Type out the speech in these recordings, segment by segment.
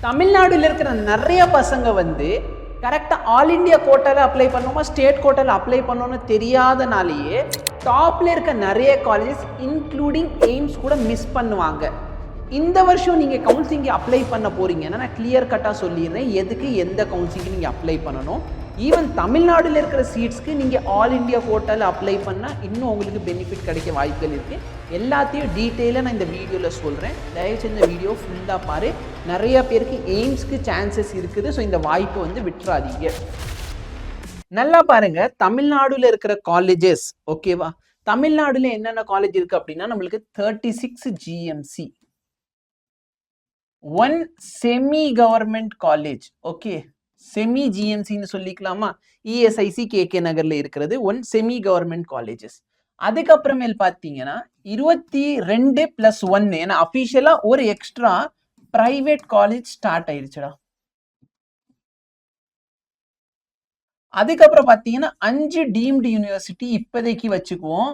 தமிழ்நாடுல இருக்கிற நிறைய பசங்க வந்து கரெக்டா ஆல் இந்தியா கோட்டால அப்ளை பண்ணுமா ஸ்டேட் கோட்டால அப்ளை பண்ணணும்னு தெரியாதனாலேயே டாப்ல இருக்க நிறைய காலேஜஸ் இன்க்ளூடிங் எய்ம்ஸ் கூட மிஸ் பண்ணுவாங்க. இந்த வருஷம் நீங்க கவுன்சிலிங் அப்ளை பண்ண போறீங்கன்னா நான் கிளியர் கட்டா சொல்லிடுறேன் எதுக்கு எந்த கவுன்சிலிங் நீங்க அப்ளை பண்ணணும். ஈவன் தமிழ்நாடுல இருக்கிற சீட்ஸ்க்கு நீங்க ஆல் இந்தியா கோட்டால அப்ளை பண்ணா இன்னும் உங்களுக்கு பெனிஃபிட் கிடைக்க வாய்ப்புகள் இருக்கு. எல்லாத்தையும் டீட்டெயிலாக நான் இந்த வீடியோவில் சொல்கிறேன். தயவுசெய்து இந்த வீடியோ ஃபுல்லாக பாரு. நிறைய பேருக்கு எய்ம்ஸ்க்கு சான்சஸ் இருக்குது. ஸோ இந்த வாய்ப்பை வந்து விட்டுறாதீங்க. நல்லா பாருங்க, தமிழ்நாடுல இருக்கிற காலேஜஸ் ஓகேவா. தமிழ்நாடுல என்னென்ன காலேஜ் இருக்கு அப்படின்னா நம்மளுக்கு 36 GMC, 1 semi government college, okay semi GMCன்னு சொல்லிக்கலாமா. ESIC KK நகர்ல இருக்கிறது 1 செமி கவர்மெண்ட் காலேஜஸ். அதுக்கப்புறமேல் பார்த்தீங்கன்னா 22+1 ஏன்னா அஃபிஷியலா ஒரு எக்ஸ்ட்ரா பிரைவேட் காலேஜ் ஸ்டார்ட் ஆயிடுச்சுடா. அதுக்கப்புறம் பார்த்தீங்கன்னா 5 டீம்டு யூனிவர்சிட்டி இப்போதைக்கு வச்சுக்குவோம்.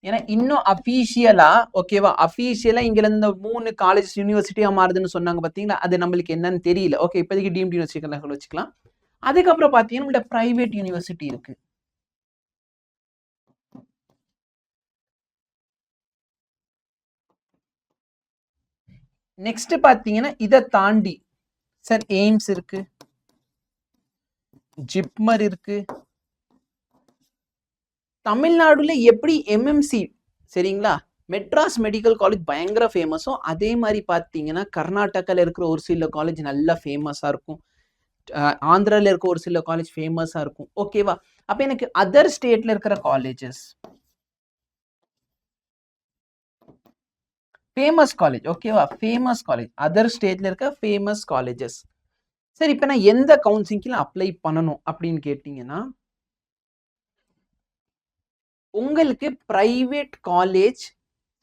ஏன்னா இன்னும் அஃபீஷியலா ஓகேவா, அஃபீஷியலா இங்க இருந்து 3 காலேஜ் யூனிவர்சிட்டியா மாறுதுன்னு சொன்னாங்க பார்த்தீங்களா, அது நம்மளுக்கு என்னன்னு தெரியல. ஓகே, இப்போதைக்கு டீம்டு யூனிவர்சிட்டி வச்சுக்கலாம். அதுக்கப்புறம் பார்த்தீங்கன்னா நம்மளோட பிரைவேட் யூனிவர்சிட்டி இருக்கு. நெக்ஸ்ட் பார்த்தீங்கன்னா இதை தாண்டி சார் எய்ம்ஸ் இருக்கு, ஜிப்மர் இருக்கு. தமிழ்நாடுல எப்படி MMC சரிங்களா, மெட்ராஸ் மெடிக்கல் காலேஜ் பயங்கர ஃபேமஸும் அதே மாதிரி பார்த்தீங்கன்னா கர்நாடகாவில் இருக்கிற ஒரு சில காலேஜ் நல்லா ஃபேமஸாக இருக்கும். ஆந்திராவில் இருக்க ஒரு சில காலேஜ் ஃபேமஸாக இருக்கும். ஓகேவா, அப்போ எனக்கு அதர் ஸ்டேட்ல இருக்கிற காலேஜஸ் ஃபேமஸ் காலேஜ் ஓகேவா, ஃபேமஸ் காலேஜ் அதர் ஸ்டேட்ல இருக்க ஃபேமஸ் காலேஜஸ். சரி, இப்போ நான் எந்த கவுன்சிலிங்ல அப்ளை பண்ணணும் அப்படின்னு கேட்டீங்கன்னா உங்களுக்கு பிரைவேட் காலேஜ்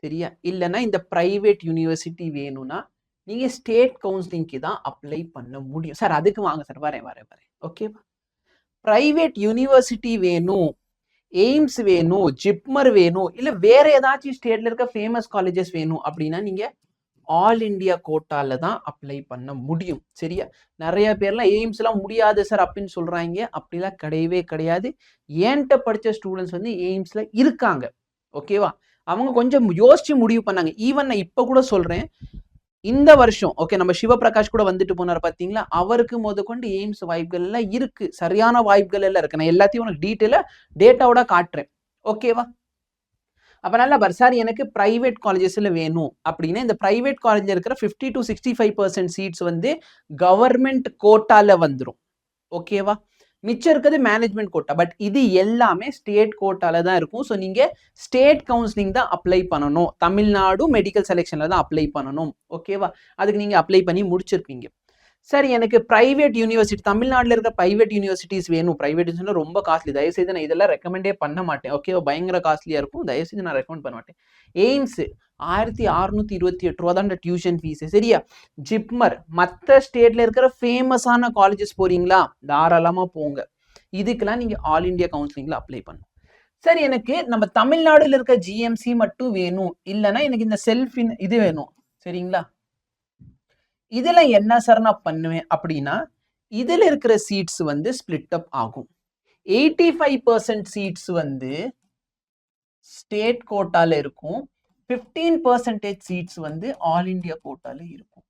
சரியா இல்லைன்னா இந்த பிரைவேட் யூனிவர்சிட்டி வேணும்னா நீங்க ஸ்டேட் கவுன்சிலிங்க்கு தான் அப்ளை பண்ண முடியும். சார் அதுக்கு வாங்க சார், வரேன். ஓகேவா, பிரைவேட் யூனிவர்சிட்டி வேணும், எய்ம்ஸ் வேணும், ஜிப்மர் வேணும், இல்லை வேற ஏதாச்சும் ஸ்டேட்ல இருக்க ஃபேமஸ் காலேஜஸ் வேணும் அப்படின்னா நீங்க ஆல் இண்டியா கோட்டால தான் அப்ளை பண்ண முடியும். சரியா, நிறைய பேர்லாம் எய்ம்ஸ் எல்லாம் முடியாது சார் அப்படின்னு சொல்றாங்க. அப்படிலாம் கிடையவே கிடையாது. ஏன்ட்ட படிச்ச ஸ்டூடெண்ட்ஸ் வந்து எய்ம்ஸ்ல இருக்காங்க. ஓகேவா, அவங்க கொஞ்சம் யோசிச்சு முடிவு பண்ணாங்க. ஈவன் நான் இப்ப கூட சொல்றேன், இந்த வருஷம் ஓகே நம்ம சிவபிரகாஷ் கூட வந்துட்டு போனார் பாத்தீங்களா, அவருக்கு முதற்கொண்டு எய்ம்ஸ் வாய்ப்புகள் எல்லாம் இருக்கு, சரியான வாய்ப்புகள் எல்லாம் இருக்கு. நான் எல்லாத்தையும் உனக்கு டீட்டெயிலா டேட்டாவோட காட்டுறேன். ஓகேவா, அப்ப நல்லா பாரு சார், எனக்கு பிரைவேட் காலேஜஸ்ல வேணும் அப்படின்னா இந்த பிரைவேட் காலேஜ்ல இருக்கிற 50 to 65% சீட்ஸ் வந்து கவர்மெண்ட் கோட்டால வந்துடும். ஓகேவா, மிச்சம் இருக்கிறது மேனேஜ்மெண்ட் கோட்டா. பட் இது எல்லாமே ஸ்டேட் கோட்டால தான் இருக்கும். ஸோ நீங்க ஸ்டேட் கவுன்சிலிங் தான் அப்ளை பண்ணணும். தமிழ்நாடு மெடிக்கல் செலெக்ஷன்ல தான் அப்ளை பண்ணணும். ஓகேவா, அதுக்கு நீங்க அப்ளை பண்ணி முடிச்சிருப்பீங்க. சார் எனக்கு பிரைவேட் யூனிவர்சிட்டி தமிழ்நாட்டில் இருக்க பிரைவேட் யூனிவர்சிட்டிஸ் வேணும். பிரைவேட் யூனிவர்சிட்டி ரொம்ப காஸ்ட்லி, தயவுசெய்து நான் இதெல்லாம் ரெக்கமெண்டே பண்ண மாட்டேன். ஓகே, பயங்கர காஸ்ட்லியா இருக்கும், தயவுசெய்து நான் ரெக்கமெண்ட் பண்ண மாட்டேன். எய்ம்ஸ் 1628 ரூபா தான் டியூஷன் ஃபீஸ். சரியா, ஜிப்மர் மற்ற ஸ்டேட்ல இருக்கிற ஃபேமஸான காலேஜஸ் போறீங்களா, தாராளமா போங்க. இதுக்கெல்லாம் நீங்க ஆல் இண்டியா கவுன்சிலிங்ல அப்ளை பண்ணணும். சரி, எனக்கு நம்ம தமிழ்நாடுல இருக்க GMC மட்டும் வேணும், இல்லைன்னா எனக்கு இந்த செல்ஃப் இது வேணும். சரிங்களா, இதுல என்ன சார் நான் பண்ணுவேன் அப்படின்னா இதுல இருக்கிற சீட்ஸ் வந்து ஸ்பிளிட் அப் ஆகும். 85% சீட்ஸ் வந்து ஸ்டேட் கோட்டால இருக்கும், 15% சீட்ஸ் வந்து ஆல் இண்டியா கோட்டால இருக்கும்.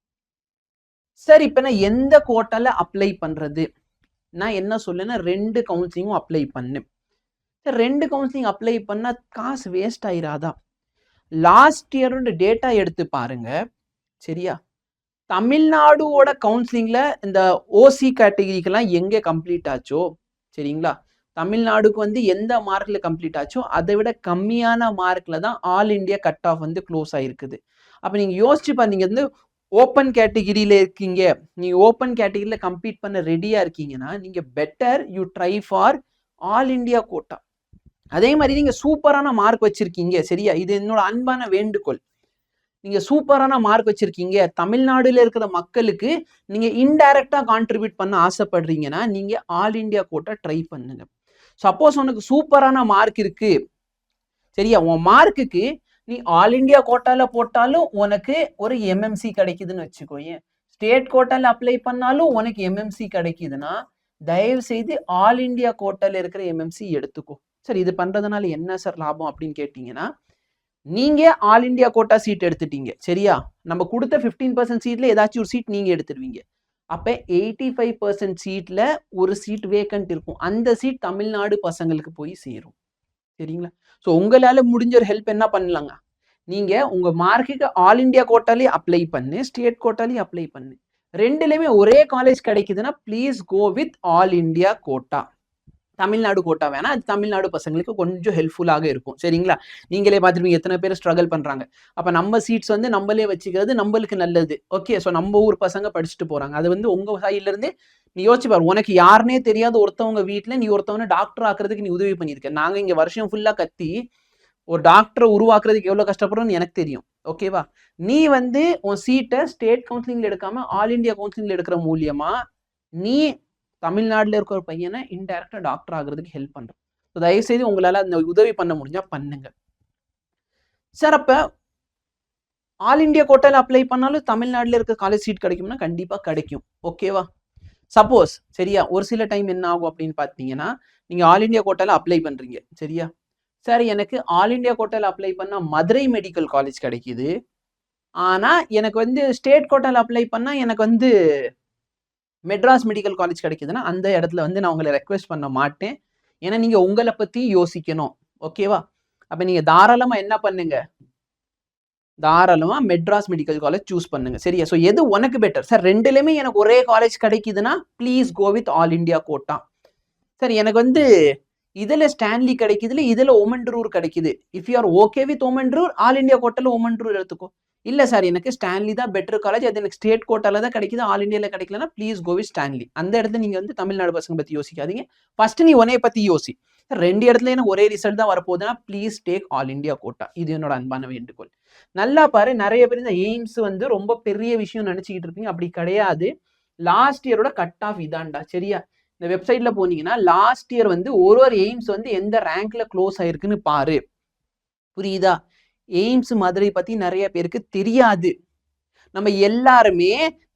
சார் இப்ப நான் எந்த கோட்டால அப்ளை பண்றது, நான் என்ன சொல்லுன்னா 2 கவுன்சிலிங்கும் அப்ளை பண்ணேன். 2 கவுன்சிலிங் அப்ளை பண்ணா காசு வேஸ்ட் ஆயிராதா? லாஸ்ட் இயரோட டேட்டா எடுத்து பாருங்க. சரியா, தமிழ்நாடுவோட கவுன்சிலிங்ல இந்த OC கேட்டகரிக்கெல்லாம் எங்க கம்ப்ளீட் ஆச்சோ சரிங்களா, தமிழ்நாடுக்கு வந்து எந்த மார்க்ல கம்ப்ளீட் ஆச்சோ அதை விட கம்மியான மார்க்ல தான் ஆல் இண்டியா கட் ஆஃப் வந்து க்ளோஸ் ஆயிருக்குது. அப்ப நீங்க யோசிச்சு பாருங்க, வந்து ஓப்பன் கேட்டகிரியில இருக்கீங்க, நீங்க ஓப்பன் கேட்டகிரியில கம்ப்ளீட் பண்ண ரெடியா இருக்கீங்கன்னா நீங்க better you try for all India quota. அதே மாதிரி நீங்க சூப்பரான மார்க் வச்சிருக்கீங்க. சரியா, இது என்னோட அன்பான வேண்டுகோள். நீங்க சூப்பரான மார்க் வச்சிருக்கீங்க, தமிழ்நாடுல இருக்கிற மக்களுக்கு நீங்க இன்டைரக்டா கான்ட்ரிபியூட் பண்ண ஆசைப்படுறீங்கன்னா நீங்க ஆல் இண்டியா கோட்டா ட்ரை பண்ணுங்க. சப்போஸ் உனக்கு சூப்பரான மார்க் இருக்கு, சரியா, உன் மார்க்குக்கு நீ ஆல் இண்டியா கோட்டால போட்டாலும் உனக்கு ஒரு எம்எம்சி கிடைக்குதுன்னு வச்சுக்கோயேன். ஸ்டேட் கோட்டால அப்ளை பண்ணாலும் உனக்கு எம்எம்சி கிடைக்குதுன்னா தயவு செய்து ஆல் இண்டியா கோட்டால இருக்கிற எம்எம்சி எடுத்துக்கோ. சார் இது பண்றதுனால என்ன சார் லாபம் அப்படின்னு கேட்டீங்கன்னா, நீங்க ஆல் இண்டியா கோட்டா சீட் எடுத்துட்டீங்க சரியா, நம்ம கொடுத்த 15% சீட்ல ஏதாச்சும் ஒரு சீட் நீங்க எடுத்துருவீங்க. அப்ப 85% சீட்ல ஒரு சீட் வேக்கன்ட் இருக்கும். அந்த சீட் தமிழ்நாடு பசங்களுக்கு போய் சேரும் சரிங்களா. ஸோ உங்களால முடிஞ்ச ஒரு ஹெல்ப் என்ன பண்ணலாங்க, நீங்க உங்க மார்க்குக்கு ஆல் இண்டியா கோட்டாலே அப்ளை பண்ணு, ஸ்டேட் கோட்டாலே அப்ளை பண்ணு. ரெண்டுலயுமே ஒரே காலேஜ் கிடைக்குதுன்னா please go with all India quota. Tamil Nadu quota வேணா, அது தமிழ்நாடு பசங்களுக்கு கொஞ்சம் ஹெல்ப்ஃபுல்லாக இருக்கும் சரிங்களா. நீங்களே பார்த்துருப்பீங்க எத்தனை பேர் ஸ்ட்ரகிள் பண்றாங்க. அப்ப நம்ம சீட்ஸ் வந்து நம்மளே வச்சுக்கிறது நம்மளுக்கு நல்லது. ஓகே, ஸோ நம்ம ஊர் பசங்க படிச்சுட்டு போறாங்க. அது வந்து உங்க சைட்ல இருந்து நீ யோசிச்சு பாரு, உனக்கு யாருனே தெரியாத ஒருத்தவங்க வீட்டுல நீ ஒருத்தவனை டாக்டர் ஆக்குறதுக்கு நீ உதவி பண்ணியிருக்க. நாங்க இங்க வருஷம் ஃபுல்லா கத்தி ஒரு டாக்டரை உருவாக்குறதுக்கு எவ்வளவு கஷ்டப்படுறோம்னு எனக்கு தெரியும். ஓகேவா, நீ வந்து உன் சீட்டை ஸ்டேட் கவுன்சிலிங்ல எடுக்காம ஆல் இண்டியா கவுன்சிலிங்ல எடுக்கிற மூலியமா நீ தமிழ்நாடுல இருக்க ஒரு பையனை இன்டைரக்டா டாக்டர் ஆகுறதுக்கு ஹெல்ப் பண்றோம். தயவு செய்து உங்களால அந்த உதவி பண்ண முடிஞ்சா பண்ணுங்க சார். அப்ப ஆல் இண்டியா கோட்டால அப்ளை பண்ணாலும் தமிழ்நாடுல இருக்க காலேஜ் சீட் கிடைக்கும்னா கண்டிப்பா கிடைக்கும். ஓகேவா, சப்போஸ் சரியா ஒரு சில டைம் என்ன ஆகும் அப்படின்னு பாத்தீங்கன்னா, நீங்க ஆல் இண்டியா கோட்டால அப்ளை பண்றீங்க சரியா, சார் எனக்கு ஆல் இண்டியா கோட்டால அப்ளை பண்ணா மதுரை மெடிக்கல் காலேஜ் கிடைக்குது, ஆனா எனக்கு வந்து ஸ்டேட் கோட்டால அப்ளை பண்ணா எனக்கு வந்து மெட்ராஸ் மெடிக்கல் காலேஜ் கிடைக்குதுன்னா அந்த இடத்துல வந்து நான் உங்களை ரெக்வெஸ்ட் பண்ண மாட்டேன். ஏன்னா நீங்க உங்களை பத்தி யோசிக்கணும். ஓகேவா, அப்ப நீங்க தாராளமா என்ன பண்ணுங்க, தாராளமா மெட்ராஸ் மெடிக்கல் காலேஜ் சூஸ் பண்ணுங்க சரியா. ஸோ எது உனக்கு பெட்டர் சார், ரெண்டுலயுமே எனக்கு ஒரே காலேஜ் கிடைக்குதுன்னா please go with all India quota. Sir எனக்கு வந்து இதுல ஸ்டான்லி கிடைக்குதுல, இதுல ஓமன்ட்ரூர் கிடைக்குது, if you are okay with Omandurar all India கோட்டால ஓமன்ட்ரூர் எடுத்துக்கோ. இல்ல சார் எனக்கு ஸ்டான்லி தான் பெட்டர் காலேஜ், அது எனக்கு ஸ்டேட் கோட்டால தான் கிடைக்குது, ஆல் இண்டியால கிடைக்கலன்னா ப்ளீஸ் கோ வித் ஸ்டான்லி. அந்த இடத்துல நீங்க வந்து தமிழ்நாடு பசங்க பத்தி யோசிக்காதீங்க, ஃபர்ஸ்ட் நீ உன்னைய பத்தி யோசி. ரெண்டு இடத்துல எனக்கு ஒரே ரிசல்ட் தான் வரப்போகுதுன்னா please take all India quota. இது என்னோட அன்பான வேண்டுகோள். நல்லா பாரு, நிறைய பேர் இந்த எய்ம்ஸ் வந்து ரொம்ப பெரிய விஷயம் நினைச்சுக்கிட்டு இருப்பீங்க, அப்படி கிடையாது. லாஸ்ட் இயரோட கட் ஆஃப் இதான்டா சரியா. இந்த வெப்சைட்ல போனீங்கன்னா லாஸ்ட் இயர் வந்து ஒரு எய்ம்ஸ் வந்து எந்த ரேங்க்ல க்ளோஸ் ஆயிருக்குன்னு பாரு. புரியுதா, எய்ம்ஸ் மதுரை பத்தி நிறைய பேருக்கு தெரியாது. நம்ம எல்லாருமே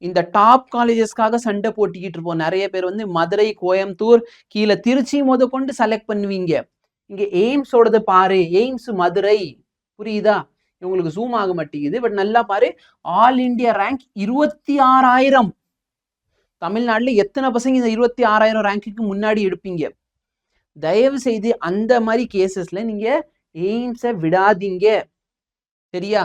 இந்த டாப் காலேஜஸ்க்காக சண்டை போட்டிக்கிட்டு இருப்போம். நிறைய பேர் வந்து மதுரை, கோயம்புத்தூர், கீழே திருச்சி முத கொண்டு செலக்ட் பண்ணுவீங்க. இங்க எய்ம்ஸோடது பாரு, எய்ம்ஸ் மதுரை. புரியுதா, உங்களுக்கு ஜூம் ஆக மாட்டேங்குது, பட் நல்லா பாரு, ஆல் இண்டியா ரேங்க் 26,000. தமிழ்நாடுல எத்தனை பசங்க இந்த 26,000 ரேங்க்குக்கு முன்னாடி எடுப்பீங்க? தயவு செய்து அந்த மாதிரி கேசஸ்ல நீங்க எய்ம்ஸை விடாதீங்க சரியா.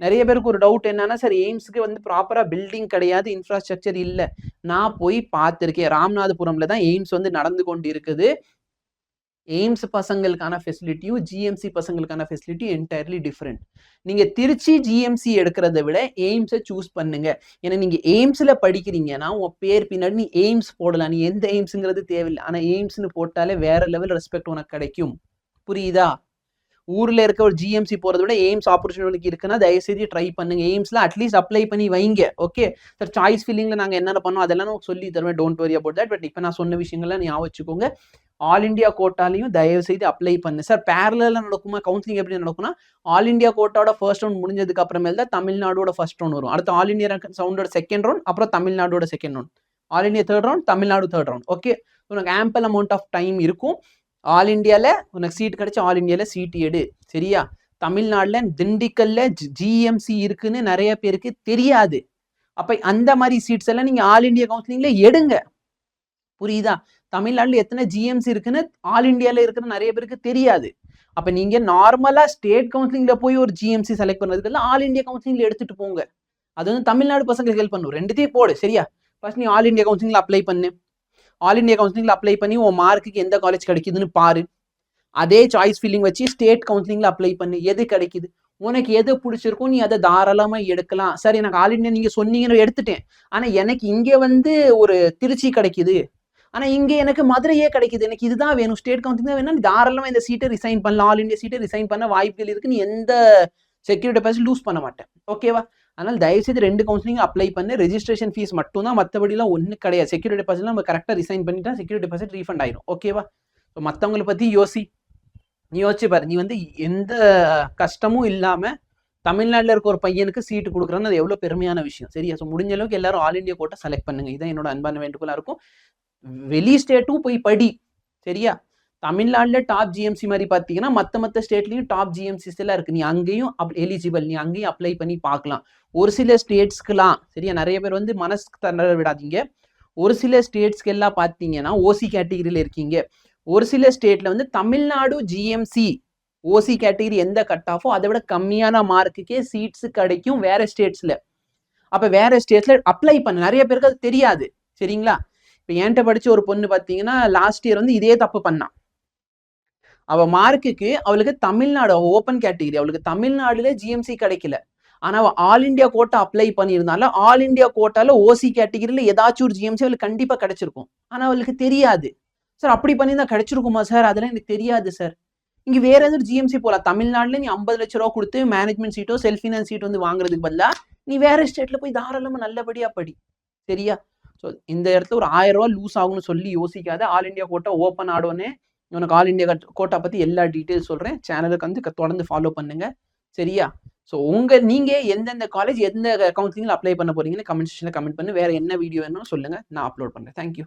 நிறைய பேருக்கு ஒரு டவுட் என்னன்னா, சார் எய்ம்ஸ்க்கு வந்து ப்ராப்பரா பில்டிங் கிடையாது, இன்ஃப்ராஸ்ட்ரக்சர் இல்லை. நான் போய் பார்த்துருக்கேன், ராமநாதபுரம்ல தான் எய்ம்ஸ் வந்து நடந்து கொண்டு இருக்குது. எய்ம்ஸ் பசங்களுக்கான ஃபெசிலிட்டியும் ஜிஎம்சி பசங்களுக்கான ஃபெசிலிட்டியும் என்டையர்லி டிஃப்ரெண்ட். நீங்க திருச்சி ஜிஎம்சி எடுக்கிறத விட எய்ம்ஸை சூஸ் பண்ணுங்க. ஏன்னா நீங்க எய்ம்ஸ்ல படிக்கிறீங்கன்னா உன் பேர் பின்னாடி நீ எய்ம்ஸ் போடலாம், நீ எந்த எய்ம்ஸுங்கிறது தேவையில்லை, ஆனா எய்ம்ஸ்னு போட்டாலே வேற லெவல் ரெஸ்பெக்ட் உனக்கு கிடைக்கும். புரியுதா, ஊர்ல இருக்க ஒரு ஜிஎம்சி போறதை விட எய்ம்ஸ் ஆப்பர்ச்சுனிட்டி இருக்குன்னா தயவுசெய்து ட்ரை பண்ணுங்க. எய்ம்ஸ்ல அட்லீஸ்ட் அப்ளை பண்ணி வைங்க. ஓகே சார், சாய்ஸ் ஃபில்லிங்ல நாங்க என்னென்ன பண்ணோம் அதெல்லாம் நான் சொல்லி தருவேன், don't worry about that. But இப்போ நான் சொன்ன விஷயங்கள்லாம் ஞாபகம் வச்சுக்கோங்க. ஆல் இண்டியா கோட்டாலையும் தயவு செய்து அப்ளை பண்ணு. சார் பேரலா நடக்குமா, கவுன்சிலிங் எப்படி நடக்கும்னா, ஆல் இண்டியா கோட்டாவோட ஃபர்ஸ்ட் ரவுண்ட் முடிஞ்சதுக்கு அப்புறமேல் தான் தமிழ்நாடோட ஃபர்ஸ்ட் ரவுண்ட் வரும். அடுத்து ஆல் இண்டியா சவுண்டோட செகண்ட் ரவுண்ட், அப்புறம் தமிழ்நாடோட second round, all India third round, Tamil Nadu third round. Okay, உனக்கு ஆம்பிள் அமௌண்ட் ஆஃப் டைம் இருக்கும். ஆல் இண்டியால உனக்கு சீட் கிடைச்சு ஆல் இண்டியால சீட் எடு சரியா. தமிழ்நாடுல திண்டுக்கல்ல ஜிஎம்சி இருக்குன்னு நிறைய பேருக்கு தெரியாது. அப்ப அந்த மாதிரி சீட்ஸ் எல்லாம் நீங்க ஆல் இண்டியா கவுன்சிலிங்ல எடுங்க. புரியுதா, தமிழ்நாடுல எத்தனை ஜிஎம்சி இருக்குன்னு ஆல் இண்டியால இருக்கிற நிறைய பேருக்கு தெரியாது. அப்ப நீங்க நார்மலா ஸ்டேட் கவுன்சிலிங்ல போய் ஒரு ஜிஎம்சி செலக்ட் பண்றதுக்கு ஆல் இண்டியா கவுன்சிலிங்ல எடுத்துட்டு போங்க. அது வந்து தமிழ்நாடு பசங்களுக்கு ஹெல்ப் பண்ணும். ரெண்டுத்தையும் போடு சரியா. ஃபர்ஸ்ட் நீ ஆல் இண்டியா கவுன்சிலிங்ல அப்ளை பண்ணு. ஆல் இண்டியா கவுன்சிலிங்ல அப்ளை பண்ணி உன் மார்க்குக்கு எந்த காலேஜ் கிடைக்குதுன்னு பாரு. அதே சாய்ஸ் ஃபில்லிங் வச்சு ஸ்டேட் கவுன்சிலிங்ல அப்ளை பண்ணு. எது கிடைக்குது, உனக்கு எது பிடிச்சிருக்கும் நீ அதை தாராளமா எடுக்கலாம். சரி எனக்கு ஆல் இண்டியா நீங்க சொன்னீங்கன்னு எடுத்துட்டேன், ஆனா எனக்கு இங்க வந்து ஒரு திருச்சி கிடைக்குது, ஆனா இங்க எனக்கு மதுரையே கிடைக்குது, எனக்கு இதுதான் வேணும், ஸ்டேட் கவுன்சிலிங் தான் வேணும், தாராளமா இந்த சீட்டை ரிசைன் பண்ணலாம், ஆல் இண்டியா சீட்டை ரிசைன் பண்ண வாய்ப்புகள் இருக்கு. நீ எந்த செக்யூரிட்டி டெபாசிட் லூஸ் பண்ண மாட்டேன். ஓகேவா, அதனால தயவுசெய்து ரெண்டு கவுன்சிலிங் அப்ளை பண்ணு. ரெஜிஸ்ட்ரேஷன் ஃபீஸ் மட்டும் தான், மற்றபடிலாம் ஒன்றும் கிடையாது. செக்யூரிட்டி டெபாசிட் நம்ம கரெக்டாக ரிசைன் பண்ணிட்டா செக்யூரிட்டி டெபாசிட் ரீஃபண்ட் ஆயிடும். ஓகேவா, ஸோ மற்றவங்களை பற்றி யோசி. நீ யோசிச்சு பாரு, நீ வந்து எந்த கஷ்டமும் இல்லாம தமிழ்நாட்டுல இருக்க ஒரு பையனுக்கு சீட்டு கொடுக்குறன்னு அது எவ்வளவு பெருமையான விஷயம். சரியா? ஸோ முடிஞ்ச அளவுக்கு எல்லாரும் ஆல் இண்டியா கோட்டா செலக்ட் பண்ணுங்க. இதான் என்னோட அன்பான வேண்டுகோளா இருக்கும். வெளி ஸ்டேட்டும் போய் படி. சரியா? தமிழ்நாடுல டாப் ஜிஎம்சி மாதிரி பார்த்தீங்கன்னா மற்ற ஸ்டேட்லயும் டாப் ஜிஎம்சிஸ் எல்லாம் இருக்கு. நீ அங்கேயும் எலிஜிபிள், நீ அங்கேயும் அப்ளை பண்ணி பார்க்கலாம். ஒரு சில ஸ்டேட்ஸ்க்குலாம் சரியா, நிறைய பேர் வந்து மனசு தளர விடாதீங்க. ஒரு சில ஸ்டேட்ஸ்க்கு எல்லாம் பார்த்தீங்கன்னா ஓசி கேட்டகிரியில் இருக்கீங்க. ஒரு சில ஸ்டேட்ல வந்து தமிழ்நாடு ஜிஎம்சி ஓசி கேட்டகிரி எந்த கட் ஆஃபோ அதை விட கம்மியான மார்க்குக்கே சீட்ஸ் கிடைக்கும் வேற ஸ்டேட்ஸ்ல. அப்ப வேற ஸ்டேட்ஸ்ல அப்ளை பண்ண நிறைய பேருக்கு அது தெரியாது. சரிங்களா? இப்ப என்கிட்ட படிச்ச ஒரு பொண்ணு பார்த்தீங்கன்னா லாஸ்ட் இயர் வந்து இதே தப்பு பண்ணான். அவ மார்க்குக்கு அவளுக்கு தமிழ்நாடு ஓப்பன் கேட்டகிரி, அவளுக்கு தமிழ்நாடுல ஜிஎம்சி கிடைக்கல. ஆனா அவ ஆல் இண்டியா கோட்டா அப்ளை பண்ணியிருந்தால ஆல் இண்டியா கோட்டால ஓசி கேட்டகிரியில ஏதாச்சும் ஒரு ஜிஎம்சி அவளுக்கு கண்டிப்பா கிடைச்சிருக்கும். ஆனா அவளுக்கு தெரியாது. சார் அப்படி பண்ணியிருந்தா கிடைச்சிருக்குமா சார்? அதெல்லாம் எனக்கு தெரியாது சார். இங்க வேற ஏதாவது ஜிஎம்சி போலாம். தமிழ்நாடுல நீ 50 லட்சம் ரூபா கொடுத்து மேனேஜ்மெண்ட் சீட்டோ செல்ஃப் ஃபினான்ஸ் சீட் வந்து வாங்குறதுக்கு பதிலா நீ வேற ஸ்டேட்ல போய் தாராளமா நல்லபடியா படி. சரியா? ஸோ இந்த இடத்துல ஒரு 1000 ரூபா லூஸ் ஆகும்னு சொல்லி யோசிக்காத. ஆல் இண்டியா கோட்டா ஓப்பன் ஆடோன்னே உனக்கு ஆல் இண்டியா கோட்டா பத்தி எல்லா டீட்டெயில்ஸ் சொல்றேன். சேனலுக்கு வந்து தொடர்ந்து ஃபாலோ பண்ணுங்க. சரியா? ஸோ நீங்க எந்தெந்த காலேஜ் எந்த கவுன்சிலிங்ல அப்ளை பண்ண போறீங்கன்னு கமெண்ட் செக்ஷன்ல கமெண்ட் பண்ணி வேற என்ன வீடியோ வேணும்னு சொல்லுங்க, நான் அப்லோட் பண்றேன். தேங்க்யூ.